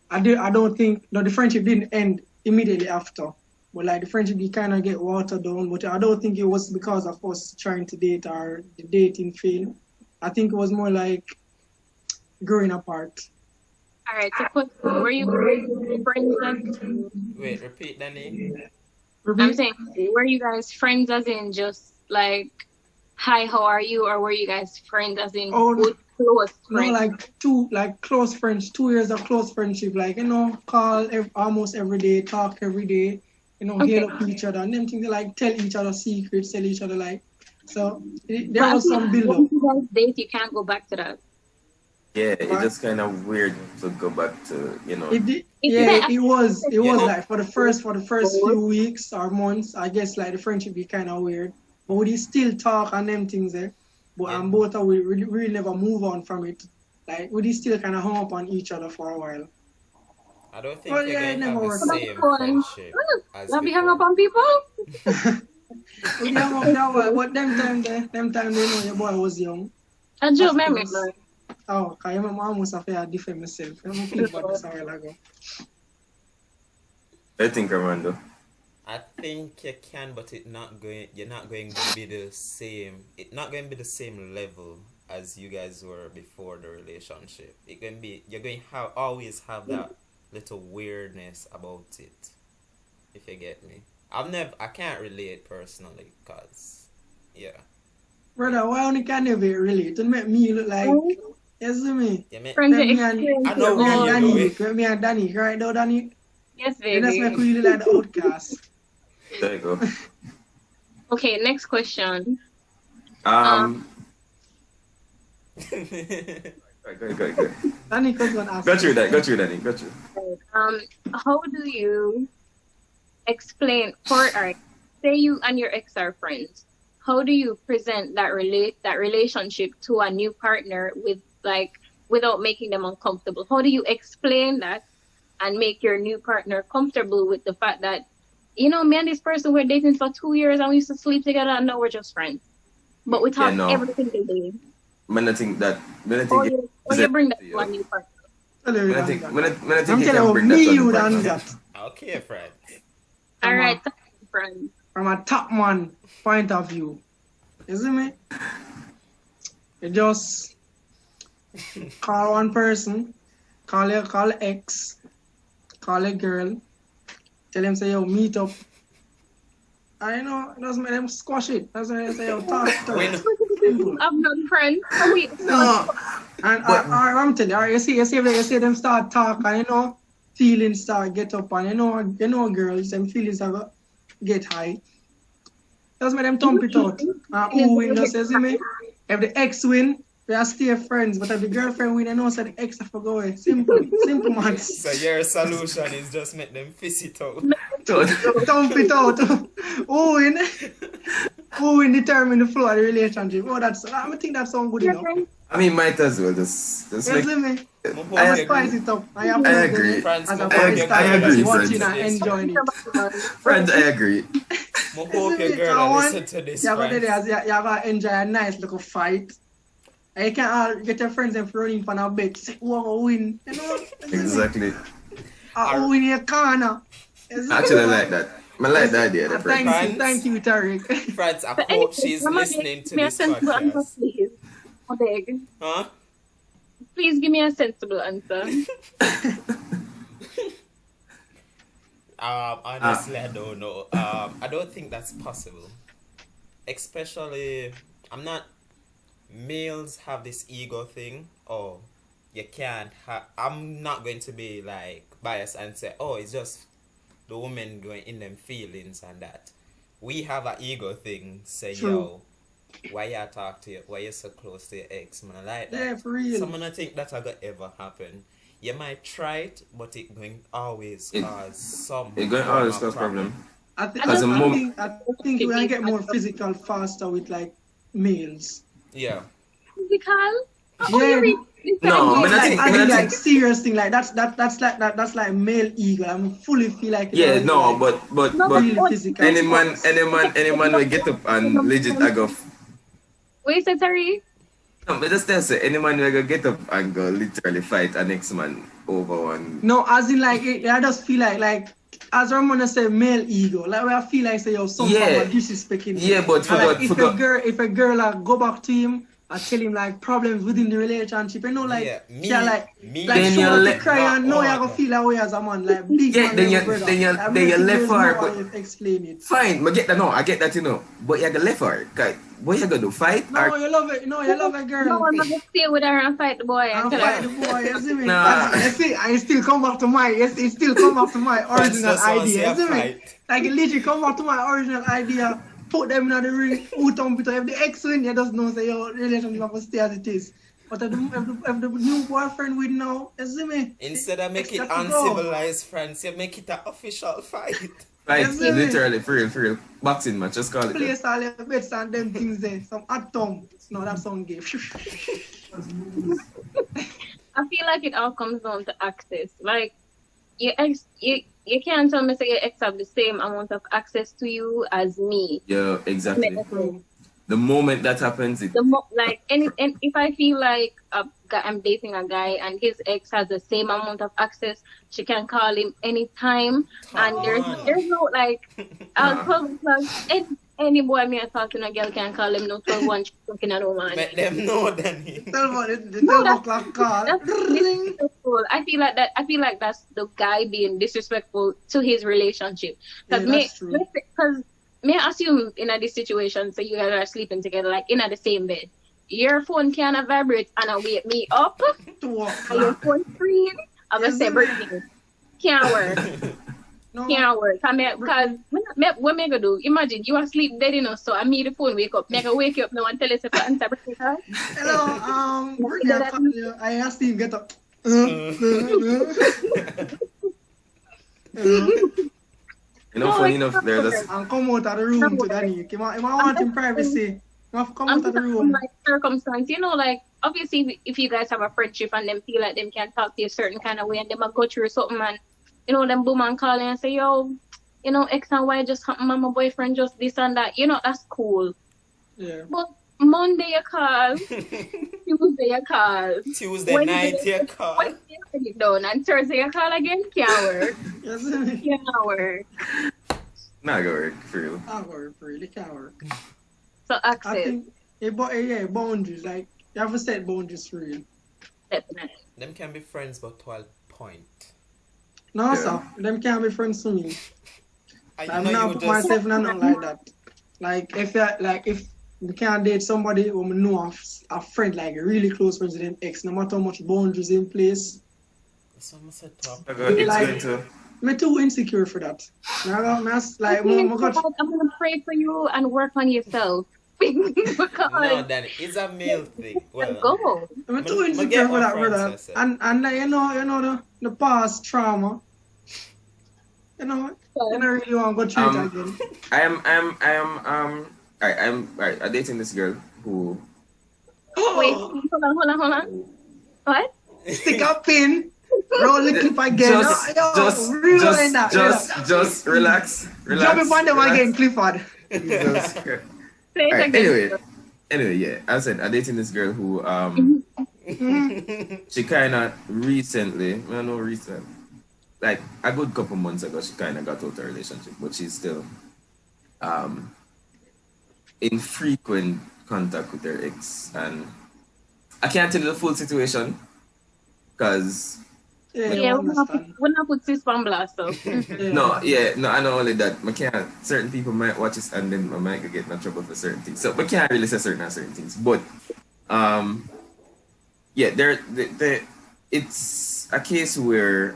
Speaker 2: I don't think no, the friendship didn't end immediately after. But like the friendship did kind of get watered down. But I don't think it was because of us trying to date or the dating failed. I think it was more like growing apart.
Speaker 3: All right, so question, were you guys friends as
Speaker 1: Wait, repeat, Danny.
Speaker 3: I'm
Speaker 2: Repeat?
Speaker 3: saying, were you guys friends as in just like, hi, how are you? Or were you guys friends as in
Speaker 2: Oh,
Speaker 3: good, close
Speaker 2: No,
Speaker 3: friends?
Speaker 2: like close friends, 2 years of close friendship, like call almost every day, talk every day,
Speaker 3: Okay.
Speaker 2: hail up each other, and them things like tell each other secrets, tell each other like. So there
Speaker 3: But I
Speaker 2: was
Speaker 3: think
Speaker 2: some build up.
Speaker 3: once you guys date, you can't go back to that.
Speaker 4: Yeah, it's
Speaker 2: Right.
Speaker 4: just kind of weird to go back to,
Speaker 3: It's
Speaker 2: It was
Speaker 1: Yeah.
Speaker 2: like for the first few weeks or months, I guess like the friendship be kind of weird, but we still talk and them things there. But
Speaker 1: Yeah.
Speaker 2: both of we really never move on from it. Like we still kind of hung up on each other for a while.
Speaker 1: I don't think
Speaker 2: Well,
Speaker 1: you're
Speaker 2: yeah,
Speaker 1: going
Speaker 2: it
Speaker 1: to
Speaker 2: never
Speaker 1: have the
Speaker 2: worked.
Speaker 1: same friendship as
Speaker 3: Not be hung up
Speaker 1: before.
Speaker 3: on people?
Speaker 2: We hung up that while, but them time they know your boy was young.
Speaker 3: I do
Speaker 2: Of
Speaker 3: remember.
Speaker 2: course. Oh, cause I remember I almost have to defend myself. I'm gonna think about this a while ago.
Speaker 4: I think, Armando.
Speaker 1: I think you can, but you're not going to be the same. It's not going to be the same level as you guys were before the relationship. You're going to always have that little weirdness about it. If you get me. I can't relate personally, cause, yeah.
Speaker 2: Brother, why only can never relate? Don't make me look like, you see me?
Speaker 1: You mean,
Speaker 3: Friends
Speaker 2: When
Speaker 3: that
Speaker 2: me and,
Speaker 3: experience
Speaker 1: I know
Speaker 2: me and
Speaker 1: where
Speaker 3: all.
Speaker 1: you're
Speaker 2: Danny,
Speaker 1: going.
Speaker 2: when me and Danny, right now, Danny?
Speaker 3: Yes,
Speaker 2: They just make
Speaker 3: baby.
Speaker 2: you look like the outcast.
Speaker 4: There you go.
Speaker 3: Okay, next question.
Speaker 4: Go ahead.
Speaker 2: Danny was gonna ask.
Speaker 4: Go through that, Danny. Go through.
Speaker 3: How do you explain alright, say you and your ex are friends. How do you present that relationship to a new partner without making them uncomfortable? How do you explain that and make your new partner comfortable with the fact that, me and this person we're dating for 2 years and we used to sleep together and now we're just friends. But we talk
Speaker 4: no.
Speaker 3: every single day.
Speaker 4: When I think
Speaker 3: Or you bring that to a new partner.
Speaker 4: when I think
Speaker 2: I'm
Speaker 4: you can
Speaker 2: telling
Speaker 4: bring
Speaker 2: you,
Speaker 4: that
Speaker 2: me
Speaker 4: to a
Speaker 2: you
Speaker 4: new
Speaker 2: done
Speaker 4: partner.
Speaker 2: that.
Speaker 1: Okay, friend.
Speaker 3: Alright, friends.
Speaker 2: From a top man point of view. You see me? You just call one person, call ex, call a girl, tell them say yo meet up. I know it doesn't make them squash it. That's why they say yo talk to
Speaker 1: When-
Speaker 2: Simple.
Speaker 3: I'm not friends.
Speaker 2: No. And I'm telling you, you see them start talk and feelings start get up and girls them feelings have get high. Just make them thump it out. And who win just says me. If the ex win, we are still friends. But if the girlfriend win, I know say the ex have to go away. Simple man.
Speaker 1: So your solution is just make them fist it out.
Speaker 2: Thump it out. Who win? Who win determine the flow of the relationship. I think that sounds good enough.
Speaker 4: I mean, might as well just
Speaker 2: You
Speaker 4: make.
Speaker 2: see me?
Speaker 1: I
Speaker 2: I spice it up. I
Speaker 4: agree.
Speaker 1: Friends,
Speaker 2: As a
Speaker 1: I
Speaker 2: first
Speaker 4: agree,
Speaker 2: time watching and
Speaker 1: friends.
Speaker 2: enjoying it.
Speaker 4: Friends, I agree.
Speaker 1: I hope your girl will listen to this,
Speaker 2: You're
Speaker 1: friends.
Speaker 2: gonna enjoy a nice little fight. And you can all get your friends and running for a bet. Say, who will win?
Speaker 4: Exactly.
Speaker 2: Who win in your corner?
Speaker 4: Actually, I like that. I like the idea. The friends.
Speaker 2: Thank you, Tariq.
Speaker 1: Friends, I
Speaker 3: But
Speaker 1: hope she's
Speaker 3: Mama,
Speaker 1: listening to
Speaker 3: give me a
Speaker 1: this
Speaker 3: sensible answer,
Speaker 1: podcast.
Speaker 3: please. I beg.
Speaker 1: Huh?
Speaker 3: Please give me a sensible answer.
Speaker 1: Honestly, I don't know. I don't think that's possible. Especially, males have this ego thing. Oh, you can't I'm not going to be like bias and say, oh, it's just the woman going in them feelings and that. We have an ego thing. Say,
Speaker 2: True.
Speaker 1: yo, why you talk to you? Why you so close to your ex? Man, I like that.
Speaker 2: Yeah, for real.
Speaker 1: Someone I think that gonna ever happen. You might try it, but it going always cause some.
Speaker 4: It's going to always cause problem.
Speaker 2: I think we're gonna get more physical faster with like males.
Speaker 1: Yeah.
Speaker 3: Physical?
Speaker 2: Yeah.
Speaker 4: No, but I think
Speaker 2: like serious thing like that's like male ego. I'm fully feel like
Speaker 4: yeah, no,
Speaker 2: like,
Speaker 4: but
Speaker 2: really physical.
Speaker 4: any man will get up and legit I go.
Speaker 3: Wait, so sorry.
Speaker 4: No, but just say any man will go get up and go literally fight an next man over one.
Speaker 2: No, as in like I just feel like as Ramona say male ego. Like where I feel like say yo some
Speaker 4: Yeah.
Speaker 2: disrespecting him.
Speaker 4: Yeah, but
Speaker 2: And, like, if a girl like go back to him and tell him like problems within the relationship, you know, like
Speaker 1: Yeah, me-
Speaker 2: yeah, like
Speaker 4: Then
Speaker 2: show
Speaker 4: you
Speaker 2: up to
Speaker 4: let-
Speaker 2: cry and know
Speaker 1: no,
Speaker 2: you're
Speaker 1: no.
Speaker 2: gonna feel that way as a man, like big
Speaker 4: Yeah,
Speaker 2: man.
Speaker 4: then you-
Speaker 2: brother.
Speaker 4: then you-
Speaker 2: Like,
Speaker 4: then you
Speaker 2: there's
Speaker 4: left
Speaker 2: no
Speaker 4: for her,
Speaker 2: how
Speaker 4: but-
Speaker 2: you explain it.
Speaker 4: Fine, I get that. No, I get that, you know. But you gotta left her. Okay, what you gonna do? Fight?
Speaker 2: No,
Speaker 4: Or,
Speaker 2: you love it. No, you love a girl.
Speaker 3: No, I'm not gonna stay with her and fight the boy.
Speaker 2: And
Speaker 3: Until
Speaker 2: fight the boy, you see me?
Speaker 4: Nah.
Speaker 2: You see, I still come back to my, it still come back to my original
Speaker 1: just wanna see
Speaker 2: idea,
Speaker 1: a
Speaker 2: you see me?
Speaker 1: fight.
Speaker 2: Like it literally come back to my original idea, put them in the ring, out on Peter. If the ex win, you just know say your relationship have to stay as it is. But if the new boyfriend win now, you see me?
Speaker 1: Instead of make it
Speaker 2: It's got to go.
Speaker 1: uncivilized, friends, you make it an official fight.
Speaker 4: fight,
Speaker 2: Yes, sir.
Speaker 4: literally, for real. Boxing match, just call it that.
Speaker 2: Place all your bets and them things there. Some hot thumb. No, that sound gay.
Speaker 3: I feel like it all comes down to access. Like your ex, you can't tell me say your ex have the same amount of access to you as me.
Speaker 4: Yeah, exactly. The moment that happens, it
Speaker 3: Like if I feel like I'm dating a guy and his ex has the same amount of access, she can call him anytime, and there's no like
Speaker 4: Nah.
Speaker 3: 12 o'clock. Any boy me I talk to a girl can call him no 12 she's talking at home.
Speaker 1: Let them know, Danny.
Speaker 2: Tell me the
Speaker 3: No,
Speaker 2: 12 o'clock call.
Speaker 3: That's disrespectful. I feel like that's the guy being disrespectful to his relationship.
Speaker 2: Yeah,
Speaker 3: Because
Speaker 2: that's true.
Speaker 3: because may I assume in this situation, so you guys are sleeping together, like in the same bed. Your phone can vibrate and wake me up.
Speaker 2: 2
Speaker 3: And your
Speaker 2: o'clock.
Speaker 3: phone screen, I'm gonna say birthday. Can't work.
Speaker 2: No.
Speaker 3: Can't work. Because what me gonna do? Imagine you are asleep dead enough, so I meet the phone wake up. Me gonna wake you up now and tell you to answer birthday card.
Speaker 2: Hello, Brittany, I call you. I asked him get up.
Speaker 4: you know, funny enough, there's a
Speaker 2: And come out of the room to Danny. He might want him privacy. He have to come
Speaker 3: I'm
Speaker 2: out of the
Speaker 3: talking
Speaker 2: room.
Speaker 3: like circumstance, you know, like obviously if you guys have a friendship and them feel like them can talk to you a certain kind of way and them a go through something and you know them boom and call and say, yo, you know, X and Y just happened, my boyfriend just this and that, you know, that's cool.
Speaker 2: Yeah.
Speaker 3: But Monday you call, Tuesday you call,
Speaker 1: Tuesday night, you call.
Speaker 3: Wednesday you done, and Thursday you call again, can't work.
Speaker 2: You see me?
Speaker 3: Can't work.
Speaker 4: not gonna work for real.
Speaker 2: Can't work, really can't work.
Speaker 3: So
Speaker 2: I
Speaker 3: access,
Speaker 2: think, boundaries, like, you have to set boundaries for real.
Speaker 3: definitely.
Speaker 1: Them can be friends, but to a point.
Speaker 2: No,
Speaker 4: Yeah.
Speaker 2: sir, them can't be friends to me.
Speaker 1: I
Speaker 2: I'm
Speaker 1: know
Speaker 2: not
Speaker 1: you
Speaker 2: put
Speaker 1: just
Speaker 2: myself in nothing like that. Like if you can't date somebody who know a friend, like a really close friend with them ex, no matter how much boundaries in place,
Speaker 1: someone said top.
Speaker 4: It's
Speaker 2: Like-
Speaker 4: going to.
Speaker 2: I'm too insecure for that. Like,
Speaker 3: I mean, I'm gonna pray for you and work on yourself. Because
Speaker 1: No, Danny, it's a male thing. Well,
Speaker 3: go.
Speaker 2: I'm too
Speaker 1: Me
Speaker 2: insecure
Speaker 1: get
Speaker 2: for
Speaker 1: what
Speaker 2: that,
Speaker 1: Francis
Speaker 2: brother.
Speaker 1: said.
Speaker 2: And like, you know the past trauma. You know I really want to go through it again.
Speaker 4: I'm dating this girl who
Speaker 3: Wait, hold on. What?
Speaker 2: Stick a pin, roll the clip again. Rewind that.
Speaker 4: just relax.
Speaker 2: Jump in on them again, Clifford.
Speaker 4: Jesus Christ.
Speaker 3: Say it
Speaker 4: Alright,
Speaker 3: again.
Speaker 4: anyway, yeah. As I said, I'm dating this girl who she kind of recently, like a good couple months ago, she kind of got out of a relationship, but she's still in frequent contact with her ex, and I can't tell you the full situation because
Speaker 3: Yeah, we're not put sis on blast, so.
Speaker 4: no, I know only that I can't. Certain people might watch this and then I might get in trouble for certain things. So we can't really say certain things. But yeah, it's a case where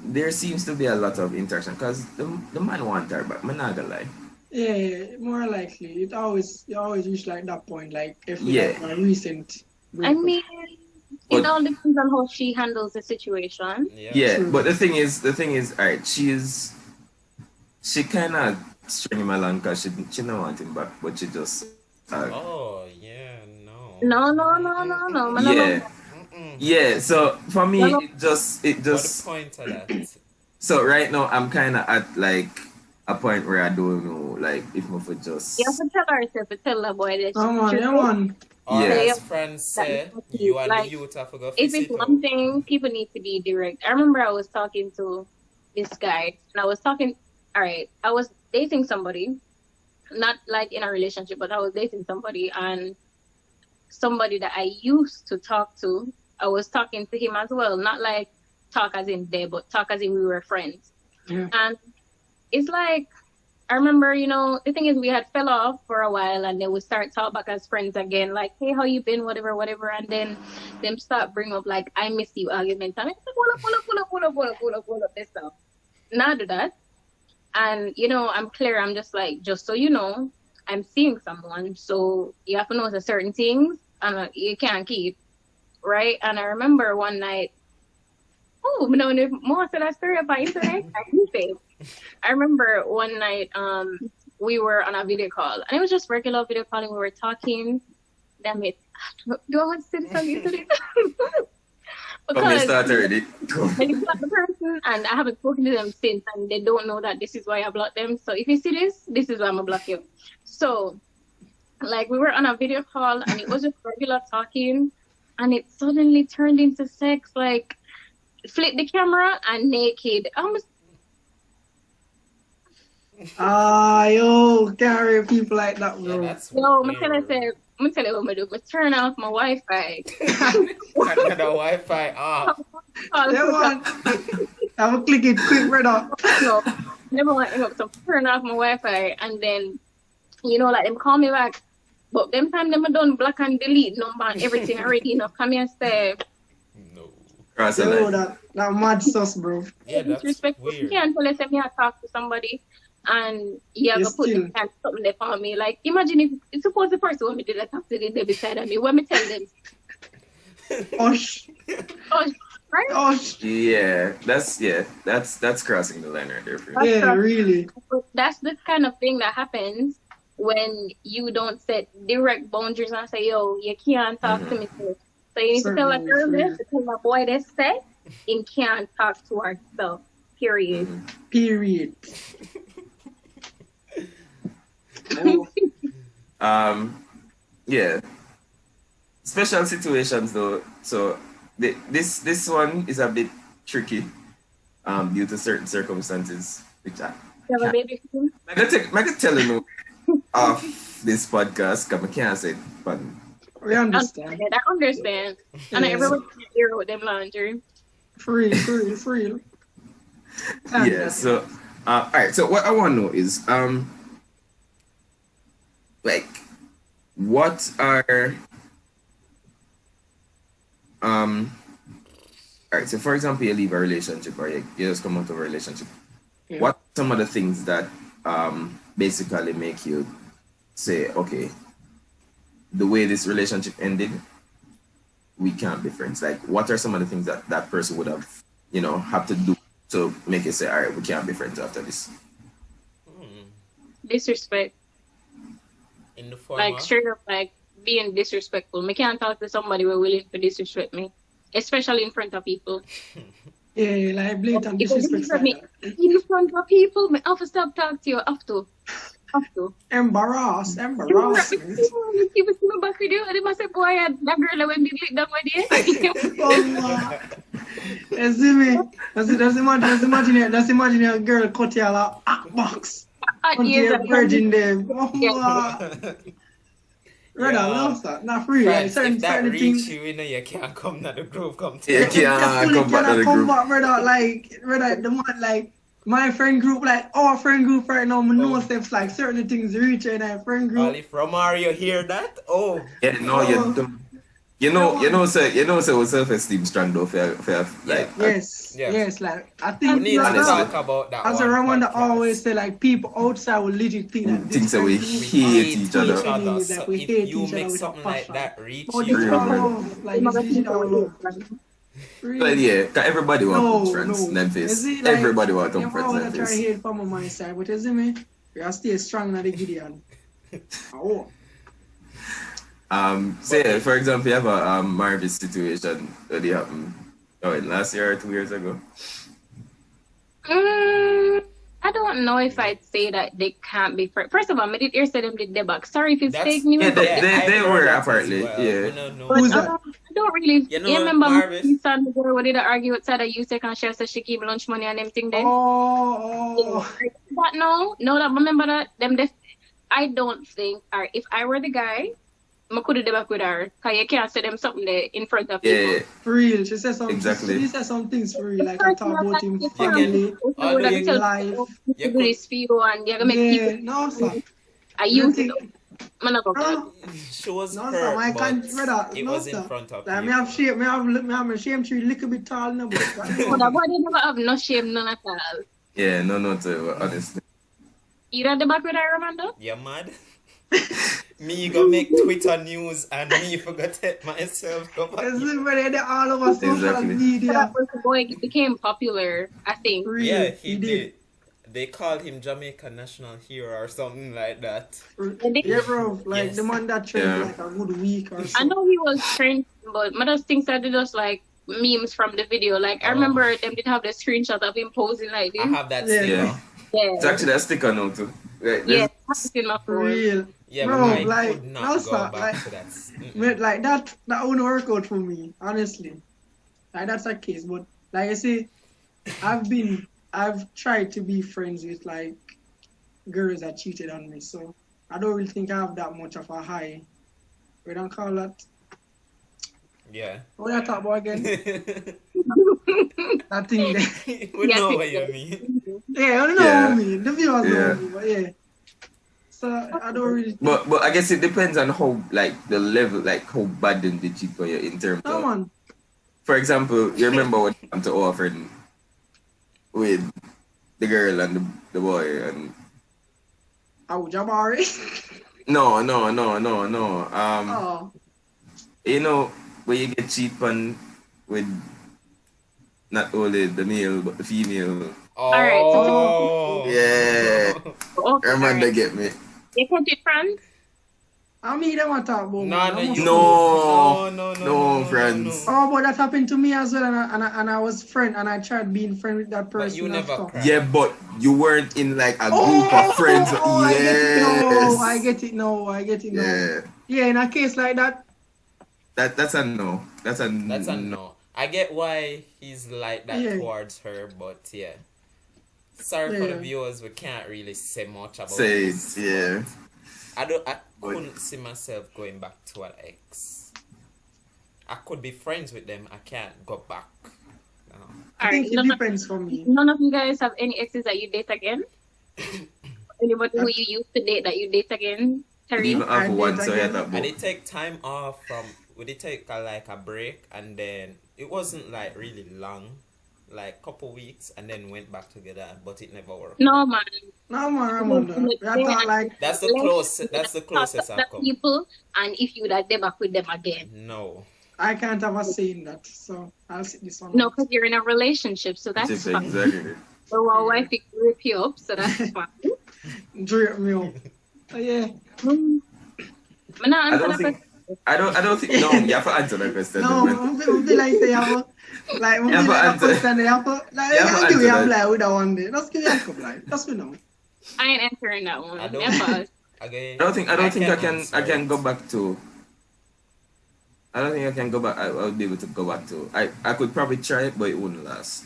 Speaker 4: there seems to be a lot of interaction because the man want her, but I'm not gonna lie.
Speaker 2: Yeah, more likely. You always reach like that point, like if we
Speaker 4: Yeah.
Speaker 2: like a recent
Speaker 3: I
Speaker 2: breakup.
Speaker 3: mean,
Speaker 4: But-
Speaker 3: it all depends on how she handles the situation.
Speaker 4: Yeah,
Speaker 2: True.
Speaker 4: but the thing is, all right. She kind of string him along because she don't want him back, but she just.
Speaker 1: Oh, yeah, no.
Speaker 3: No.
Speaker 4: Yeah,
Speaker 1: Mm-mm.
Speaker 4: yeah. So for me,
Speaker 3: No.
Speaker 4: it just
Speaker 1: What's the point of that?
Speaker 4: So right now I'm kind of at like a point where I don't know, like if I could just.
Speaker 3: You have to tell herself to tell the boy that
Speaker 2: Come on,
Speaker 3: she's
Speaker 2: yeah, man.
Speaker 1: Or
Speaker 4: Yeah.
Speaker 1: as friends say,
Speaker 3: That-
Speaker 1: you and
Speaker 3: like,
Speaker 1: the youth have to go
Speaker 3: if
Speaker 1: fix
Speaker 3: it's
Speaker 1: it
Speaker 3: one
Speaker 1: out.
Speaker 3: thing, people need to be direct. I remember I was talking to this guy, and I was talking. All right, I was dating somebody, not like in a relationship, but I was dating somebody, and somebody that I used to talk to, I was talking to him as well, not like talk as in there, but talk as in we were friends.
Speaker 2: Yeah.
Speaker 3: And it's like, I remember, the thing is we had fell off for a while and then we start talk back as friends again, like, hey, how you been, whatever. And then them start bring up like, I miss you argument. And it's like, pull up this stuff. Now do that. And, I'm clear. I'm just like, just so you know, I'm seeing someone. So you have to know the certain things and you can't keep. Right. And I remember one night, most of that story about internet, I remember one night, we were on a video call, and it was just regular video calling. We were talking. Damn it! Do I want to say this on YouTube?
Speaker 4: Come here, start already.
Speaker 3: When you block the person, and I haven't spoken to them since, and they don't know that this is why I blocked them. So if you see this is why I'm gonna block you. So, like, we were on a video call, and it was just regular talking, and it suddenly turned into sex. Like, flip the camera and naked.
Speaker 2: Yo, carry people like that,
Speaker 1: Yeah,
Speaker 2: bro.
Speaker 1: that's
Speaker 3: No, I'm
Speaker 1: weird.
Speaker 3: tell you what I'm do. But turn off my Wi-Fi.
Speaker 1: Turn the Wi-Fi off.
Speaker 2: Yeah, man. I will click it quick, brother.
Speaker 3: No, never want to turn off my Wi-Fi and then, like them call me back. But them time them done block and delete number and everything already. Come here and say,
Speaker 1: No.
Speaker 4: Cross the
Speaker 2: Yo,
Speaker 4: line.
Speaker 2: that mad sauce, bro.
Speaker 1: Yeah, that's
Speaker 3: disrespectful. You
Speaker 1: weird.
Speaker 3: can't tell us if you have to talk to somebody and you have
Speaker 2: You
Speaker 3: to put
Speaker 2: still-
Speaker 3: them kind of something there for me. Like, imagine if suppose the person when me did that talk to them beside of me, when me tell them,
Speaker 2: Osh.
Speaker 3: oh, right?
Speaker 2: Osh.
Speaker 4: Yeah, that's crossing the line right there. For you.
Speaker 3: That's
Speaker 2: Yeah,
Speaker 3: right.
Speaker 2: really.
Speaker 3: But that's the kind of thing that happens when you don't set direct boundaries and say, yo, you can't talk to me. So you need to tell a
Speaker 2: Certainly,
Speaker 3: girl
Speaker 2: certainly.
Speaker 3: this, to tell a boy this, say, he can't talk to herself, period.
Speaker 2: Period. Oh,
Speaker 4: Yeah. Special situations though. So this one is a bit tricky, due to certain circumstances, which I
Speaker 3: You have a baby soon?
Speaker 4: I can tell you off this podcast because I can't say it, but
Speaker 2: we understand.
Speaker 3: I understand. And
Speaker 2: Yes.
Speaker 3: everyone can hear with them laundry.
Speaker 2: Free.
Speaker 4: yeah. So all right. So what I want to know is like what are all right. So for example, you leave a relationship or you just come out of a relationship.
Speaker 2: Yeah.
Speaker 4: What are some of the things that basically make you say, okay, the way this relationship ended, we can't be friends? Like, what are some of the things that that person would have, have to do to make you say, all right, we can't be friends after this?
Speaker 3: Disrespect.
Speaker 1: In the form
Speaker 3: Like,
Speaker 1: of...
Speaker 3: straight up, like, being disrespectful. Me can't talk to somebody who willing to disrespect me. Especially in front of people.
Speaker 2: Yeah, like blatant
Speaker 3: If you
Speaker 2: disrespect.
Speaker 3: disrespect me
Speaker 2: Like that.
Speaker 3: in front of people, me have to stop talking to you. Have to.
Speaker 2: Embarrassment.
Speaker 3: People see me back with you, and they must say, boy, that girl when did lick down with you.
Speaker 2: Oh, you see me? Just imagine a girl cut you like a box.
Speaker 3: Hot
Speaker 2: Until
Speaker 3: years
Speaker 2: you're
Speaker 3: of
Speaker 2: virgin there. Oh,
Speaker 3: Yeah.
Speaker 2: Brother,
Speaker 1: Yeah.
Speaker 2: love that. Not free. Like
Speaker 1: Friends, if that
Speaker 2: certain
Speaker 1: reach
Speaker 2: things.
Speaker 1: you can't come to the group, come to
Speaker 4: Yeah,
Speaker 2: You
Speaker 4: can't
Speaker 2: fully
Speaker 4: come back to
Speaker 2: cannot
Speaker 4: the
Speaker 2: come
Speaker 4: group.
Speaker 2: back, brother. Like, brother, the one, like, my friend group, like, our friend group right now, me know
Speaker 1: Oh.
Speaker 2: steps, like, certain things reach in our friend group.
Speaker 1: Ollie from Mario, hear that? Oh,
Speaker 4: Yeah, no, you don't. So with self-esteem strong though for like
Speaker 2: Yes, like I
Speaker 1: We
Speaker 2: think
Speaker 1: need to
Speaker 4: Honestly.
Speaker 1: talk about that
Speaker 2: as
Speaker 1: one
Speaker 2: a Ramanda
Speaker 1: podcast.
Speaker 2: always say, like people outside will legit think that
Speaker 4: Things
Speaker 2: this
Speaker 4: that we
Speaker 2: friend group
Speaker 4: hate
Speaker 2: are
Speaker 4: each other.
Speaker 2: enemies,
Speaker 1: So
Speaker 2: like we
Speaker 1: if
Speaker 2: hate
Speaker 1: you
Speaker 2: each other
Speaker 1: make
Speaker 2: with a
Speaker 1: something like
Speaker 2: passion.
Speaker 1: that reach
Speaker 2: But
Speaker 1: you,
Speaker 2: it's all
Speaker 4: Real.
Speaker 2: love, like it's legit all love.
Speaker 4: Well,
Speaker 2: Really.
Speaker 4: yeah, 'cause everybody wants friends.
Speaker 2: No. You
Speaker 4: Memphis.
Speaker 2: see, like,
Speaker 4: Everybody wants
Speaker 2: them
Speaker 4: friends.
Speaker 2: all that try
Speaker 4: Memphis.
Speaker 2: hate from my side, but you see me, we are still strong in the Gideon. Oh,
Speaker 4: Say for example, you have a Marvis situation that happened last year or 2 years ago.
Speaker 3: I don't know if I'd say that they can't be friends. First of all, I did hear say them did debug. Sorry if it's
Speaker 1: That's-
Speaker 3: fake news.
Speaker 4: Yeah,
Speaker 3: but
Speaker 4: they
Speaker 1: I've
Speaker 4: were
Speaker 1: heard that as
Speaker 4: apparently.
Speaker 1: well.
Speaker 4: Yeah.
Speaker 1: We don't know.
Speaker 3: But
Speaker 2: Who's that?
Speaker 3: I don't really.
Speaker 1: You know,
Speaker 3: You remember
Speaker 1: Marvis?
Speaker 3: my son the girl did argue outside of you second chef said she keep lunch money and them thing then.
Speaker 2: oh.
Speaker 3: But no, that remember that them. I don't think. Or if I were the guy, I could have debug with her. Cause you can't say them something there in front of
Speaker 4: Yeah.
Speaker 3: people.
Speaker 2: For real, she said some.
Speaker 4: Exactly.
Speaker 2: She said some things for real, like I talk about him
Speaker 1: You
Speaker 2: family,
Speaker 1: all
Speaker 3: Like,
Speaker 1: you
Speaker 3: tell
Speaker 2: life.
Speaker 3: people
Speaker 1: You
Speaker 3: to do this for you and you're gonna make
Speaker 2: Yeah,
Speaker 3: people.
Speaker 2: no, sir.
Speaker 3: I
Speaker 2: You
Speaker 3: use it.
Speaker 2: think-
Speaker 3: Man, I go
Speaker 2: No,
Speaker 1: She was
Speaker 2: no,
Speaker 1: hurt,
Speaker 2: sir. I can't,
Speaker 1: but
Speaker 2: brother.
Speaker 1: it
Speaker 2: No,
Speaker 1: was in
Speaker 2: sir.
Speaker 1: front of
Speaker 2: Like,
Speaker 1: you.
Speaker 2: me have shame. Me have a shame tree, little bit tall, no, but
Speaker 3: Oh, that boy they never have no shame, none at all.
Speaker 4: Yeah, no, to honestly.
Speaker 3: You read the back with I remember?
Speaker 1: You mad? Me go make Twitter news and me forgot it myself. Go back.
Speaker 2: This is where they all over social
Speaker 4: Exactly.
Speaker 2: media.
Speaker 3: That was the boy became popular, I think.
Speaker 2: Real,
Speaker 1: Yeah, he did. They called him Jamaica National Hero or something like that.
Speaker 2: Yeah, bro. Like
Speaker 1: Yes.
Speaker 2: the man that trained
Speaker 4: Yeah.
Speaker 2: like a good week or
Speaker 3: I
Speaker 2: so.
Speaker 3: know he was trained, but mother things that they just like memes from the video. Like I
Speaker 1: Oh.
Speaker 3: remember them did have the screenshot of him posing like
Speaker 1: I
Speaker 3: this.
Speaker 1: have that
Speaker 2: Yeah.
Speaker 1: sticker.
Speaker 4: It's
Speaker 3: Yeah.
Speaker 4: actually a sticker now too. Right,
Speaker 3: Yeah, that's in my
Speaker 2: For
Speaker 3: phone.
Speaker 2: real.
Speaker 1: Yeah,
Speaker 2: Bro,
Speaker 1: but I
Speaker 2: like,
Speaker 1: could
Speaker 2: no,
Speaker 1: not go
Speaker 2: sir,
Speaker 1: back
Speaker 2: like-
Speaker 1: to that.
Speaker 2: But like that won't work out for me, honestly. Like that's a case. But like I say, I've tried to be friends with like girls that cheated on me. So I don't really think I have that much of a high. We don't call that.
Speaker 1: Yeah.
Speaker 2: What I talk about again?
Speaker 1: We
Speaker 2: That thing there.
Speaker 1: know what you mean.
Speaker 2: Yeah, I don't know
Speaker 4: Yeah.
Speaker 2: me. The viewers
Speaker 4: Yeah.
Speaker 2: know me, but yeah. So I don't really.
Speaker 4: But I guess it depends on how like the level, like how bad them they cheat for you in terms
Speaker 2: No
Speaker 4: of.
Speaker 2: man.
Speaker 4: For example, you remember what happened to our friend with the girl and the boy and
Speaker 2: Oh, Jabari.
Speaker 4: no.
Speaker 2: Oh.
Speaker 4: You know where you get cheap on with not only the male but the female.
Speaker 3: Alright,
Speaker 1: Oh.
Speaker 4: Yeah.
Speaker 3: Okay,
Speaker 4: Remember
Speaker 3: alright.
Speaker 4: get me.
Speaker 3: You catch it, friends?
Speaker 2: I mean, they want to talk about me.
Speaker 1: No,
Speaker 2: I'm
Speaker 1: you.
Speaker 4: No.
Speaker 1: No,
Speaker 4: friends.
Speaker 2: Oh, but that happened to me as well, and I was friend, and I tried being friend with that person.
Speaker 1: But you never
Speaker 2: after.
Speaker 1: cried.
Speaker 4: Yeah, but you weren't in like a group of friends.
Speaker 2: I get it. No, I get it. No.
Speaker 4: Yeah.
Speaker 2: Yeah, in a case like that.
Speaker 4: That's a no. That's a
Speaker 1: no. I get why he's like that
Speaker 2: Yeah.
Speaker 1: towards her, but yeah. Sorry for the
Speaker 2: Yeah.
Speaker 1: viewers, we can't really say much about
Speaker 4: Say
Speaker 1: this.
Speaker 4: it, yeah.
Speaker 1: I
Speaker 4: But-
Speaker 1: couldn't see myself going back to an ex. I could be friends with them. I can't go back. No.
Speaker 2: I think it
Speaker 3: Alright,
Speaker 2: depends for me.
Speaker 3: none of you guys have any exes that you date again? Anybody who you used to date that you date again? Terry?
Speaker 4: Even
Speaker 2: I
Speaker 4: after
Speaker 2: did
Speaker 4: one, so you
Speaker 2: again.
Speaker 4: thought
Speaker 1: I
Speaker 4: about.
Speaker 1: did take time off from. We did take like a break, and then it wasn't like really long, like couple weeks, and then went back together, but it never worked.
Speaker 3: No, man.
Speaker 2: No, man, Ramon. We are talking like.
Speaker 1: That's the closest. That's the closest I've come.
Speaker 3: People, and if you that they back with them again.
Speaker 1: No.
Speaker 2: I can't have a say in that, so I'll sit this one.
Speaker 3: No,
Speaker 2: out.
Speaker 3: because you're in a relationship, so that's fine.
Speaker 4: Exactly.
Speaker 3: So our wife will rip you up, so that's fine.
Speaker 2: Drip me up. Oh, yeah.
Speaker 3: I'm not
Speaker 4: I
Speaker 3: answer
Speaker 4: don't
Speaker 3: that
Speaker 4: think. I don't think. No, you have to answer that question.
Speaker 2: No,
Speaker 4: man.
Speaker 2: I'm feel like they have a, like, I'm
Speaker 4: Yeah,
Speaker 2: feel
Speaker 4: but
Speaker 2: like a
Speaker 4: answer-
Speaker 2: question they have to, like,
Speaker 4: Yeah, but
Speaker 2: I'll give you
Speaker 4: answer
Speaker 2: a
Speaker 4: that.
Speaker 2: like with that one day. Let's give you a couple like, that's me know.
Speaker 3: I ain't answering that one.
Speaker 1: I don't-
Speaker 3: Never.
Speaker 1: Again.
Speaker 4: I don't think I can
Speaker 1: answer
Speaker 4: I can
Speaker 1: it.
Speaker 4: go back to. I don't think I can go back. I would be able to go back to. I could probably try it, but it wouldn't last.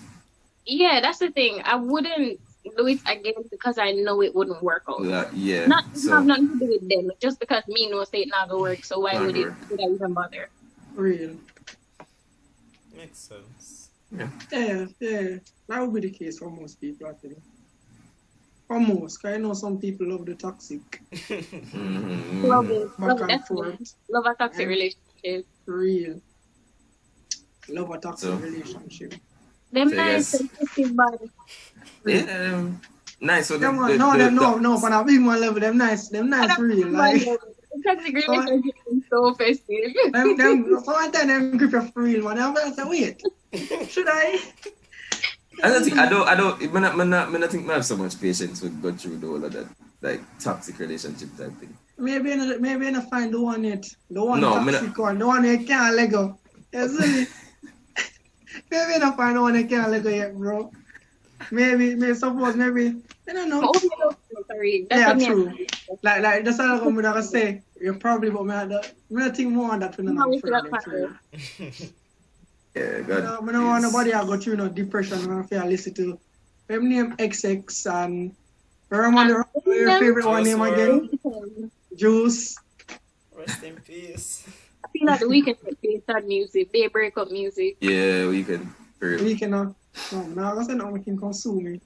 Speaker 3: Yeah, that's the thing. I wouldn't do it again because I know it wouldn't work out.
Speaker 4: Yeah.
Speaker 3: Not
Speaker 4: So
Speaker 3: have nothing to do with them. Just because me know say it not gonna work, so why
Speaker 4: Not
Speaker 3: would it
Speaker 4: work.
Speaker 3: would I even bother?
Speaker 2: Real.
Speaker 1: Makes sense.
Speaker 2: Yeah. That would be the case for most people, actually. For most, 'cause I know some people love the toxic.
Speaker 3: Love it.
Speaker 2: Back
Speaker 3: Love
Speaker 2: and
Speaker 3: that.
Speaker 2: forth.
Speaker 3: Love a toxic
Speaker 2: Yeah.
Speaker 3: relationship.
Speaker 2: For real. Love a toxic
Speaker 4: So-
Speaker 2: relationship.
Speaker 3: Them
Speaker 4: So,
Speaker 3: nice
Speaker 4: yes.
Speaker 3: and sensitive body.
Speaker 4: Yeah, nice. So
Speaker 2: Them one, no, on a big one level, them nice for real. Like,
Speaker 3: Toxic relationship is so festive.
Speaker 2: for one time, them grip you for real, man. I'm say, wait, should I?
Speaker 4: I don't think I don't think I have so much patience with go through the whole of that like toxic relationship type thing.
Speaker 2: Maybe I find the one yet, the one
Speaker 4: No,
Speaker 2: toxic one, the one that can't let go. You see? Maybe I find the one that can't let go yet, bro. Maybe I don't know.
Speaker 3: Oh, no, sorry. That's
Speaker 2: Yeah,
Speaker 3: what me-
Speaker 2: true. Like that's all I'm gonna say. You probably, but I think more on that when
Speaker 3: No,
Speaker 2: I'm
Speaker 3: we should have
Speaker 2: friend.
Speaker 4: Yeah,
Speaker 2: I
Speaker 4: God.
Speaker 2: don't want nobody I go through depression when I listen to them name XX and remember your favorite one name again? Juice.
Speaker 1: Rest in peace.
Speaker 3: I feel like the weekend play sad music. They break up music.
Speaker 4: Yeah, we can.
Speaker 2: We cannot. No, I'm gonna say no, we can consume me.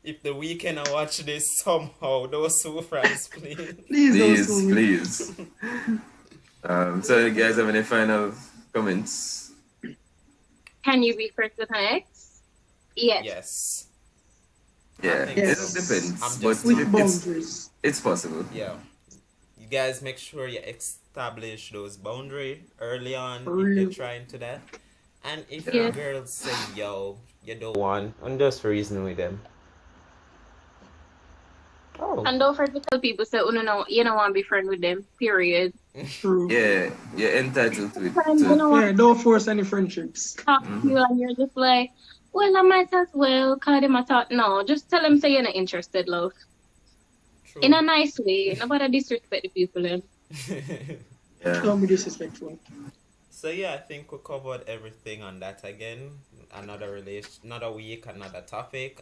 Speaker 1: If the weekend I watch this somehow, those two friends, please.
Speaker 2: Please don't sue me.
Speaker 4: Please. So you guys have any final comments?
Speaker 3: Can you be friends with an ex? Yes.
Speaker 1: Yes.
Speaker 4: Yeah,
Speaker 1: think
Speaker 2: Yes.
Speaker 4: it depends.
Speaker 1: I'm
Speaker 4: But
Speaker 1: just-
Speaker 2: With
Speaker 4: it's,
Speaker 2: boundaries.
Speaker 4: it's possible.
Speaker 1: Yeah. You guys make sure you establish those boundaries early on
Speaker 2: For
Speaker 1: if
Speaker 2: real.
Speaker 1: you're trying to that. And if
Speaker 3: Yeah.
Speaker 1: your girls say, yo, you don't want, and just reason with them. Oh.
Speaker 3: And don't forget to tell people so you don't want to be friend with them. Period.
Speaker 2: True.
Speaker 4: Yeah, you're entitled to it.
Speaker 3: Sometimes you
Speaker 4: To,
Speaker 3: don't want
Speaker 2: Yeah, don't force any friendships.
Speaker 3: to talk to you and you're just like, well, I might as well call them a thought. No, just tell them say you're not interested, love.
Speaker 1: True.
Speaker 3: In a nice way. Nobody disrespect the people.
Speaker 4: yeah.
Speaker 2: Don't be disrespectful.
Speaker 1: So yeah, I think we covered everything on that again. Another week, another topic.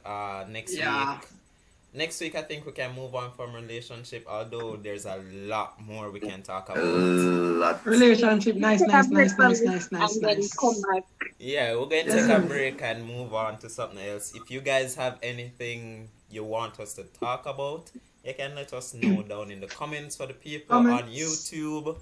Speaker 1: Next week I think we can move on from relationship, although there's a lot more we can talk
Speaker 4: A
Speaker 1: about.
Speaker 4: lot.
Speaker 2: Relationship, nice.
Speaker 3: And then come back.
Speaker 1: Yeah, we're going to take a break and move on to something else. If you guys have anything you want us to talk about, you can let us know down in the comments for the people on
Speaker 2: Comments.
Speaker 1: YouTube.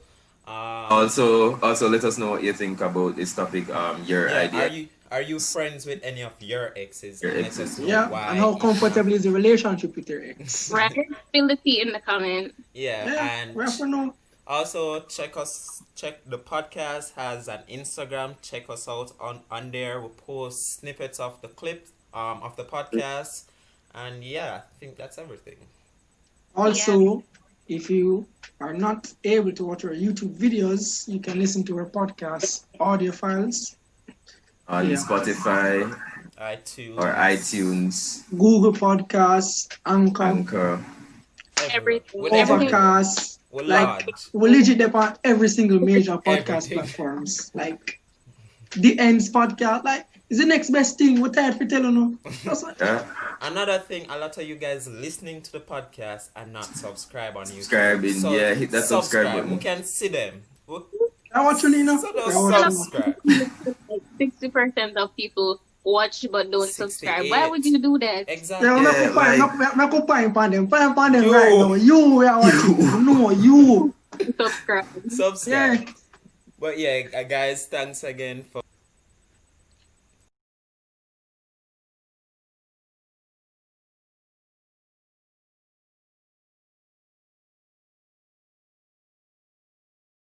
Speaker 4: Also, let us know what you think about this topic. Your
Speaker 1: Yeah,
Speaker 4: idea.
Speaker 1: are you friends with any of your exes?
Speaker 4: Your
Speaker 1: Let
Speaker 4: exes.
Speaker 1: us know
Speaker 2: Yeah,
Speaker 1: why.
Speaker 2: and how comfortable is the relationship with your ex?
Speaker 3: Right? Spill the tea in the comment.
Speaker 1: Yeah,
Speaker 2: Yeah,
Speaker 1: and
Speaker 2: we have to know.
Speaker 1: also check the podcast has an Instagram. Check us out on there. We post snippets of the clip of the podcast. And yeah, I think that's everything.
Speaker 2: Also, if you are not able to watch our YouTube videos, you can listen to our podcast audio files,
Speaker 4: On
Speaker 2: Yeah.
Speaker 4: Spotify
Speaker 1: iTunes
Speaker 4: or iTunes,
Speaker 2: Google Podcasts, Anchor,
Speaker 4: Anchor.
Speaker 3: Everything.
Speaker 1: With
Speaker 3: Everything.
Speaker 2: Overcast.
Speaker 1: We're
Speaker 2: Like,
Speaker 1: large.
Speaker 2: we legit depend on every single major podcast
Speaker 1: Everything.
Speaker 2: platforms. Like the Endz Podcast. Like, it's the next best thing. We're tired for telling you. That's what,
Speaker 4: Yeah.
Speaker 1: Another thing, a lot of you guys listening to the podcast and not subscribe on YouTube.
Speaker 4: Subscribing, yeah, hit that subscribe button.
Speaker 1: We can see them.
Speaker 2: I want you, Nina.
Speaker 1: So
Speaker 2: I
Speaker 1: don't
Speaker 2: want you.
Speaker 1: subscribe.
Speaker 3: Like 60% of people watch but don't subscribe. Why
Speaker 1: 68.
Speaker 3: would you do that?
Speaker 1: Exactly.
Speaker 2: Yeah,
Speaker 4: Yeah,
Speaker 2: make up pine on them. Pine on them
Speaker 1: You.
Speaker 2: right now. You are watching. No, you.
Speaker 3: Subscribe.
Speaker 1: Subscribe.
Speaker 2: Yeah.
Speaker 1: But yeah, guys, thanks again for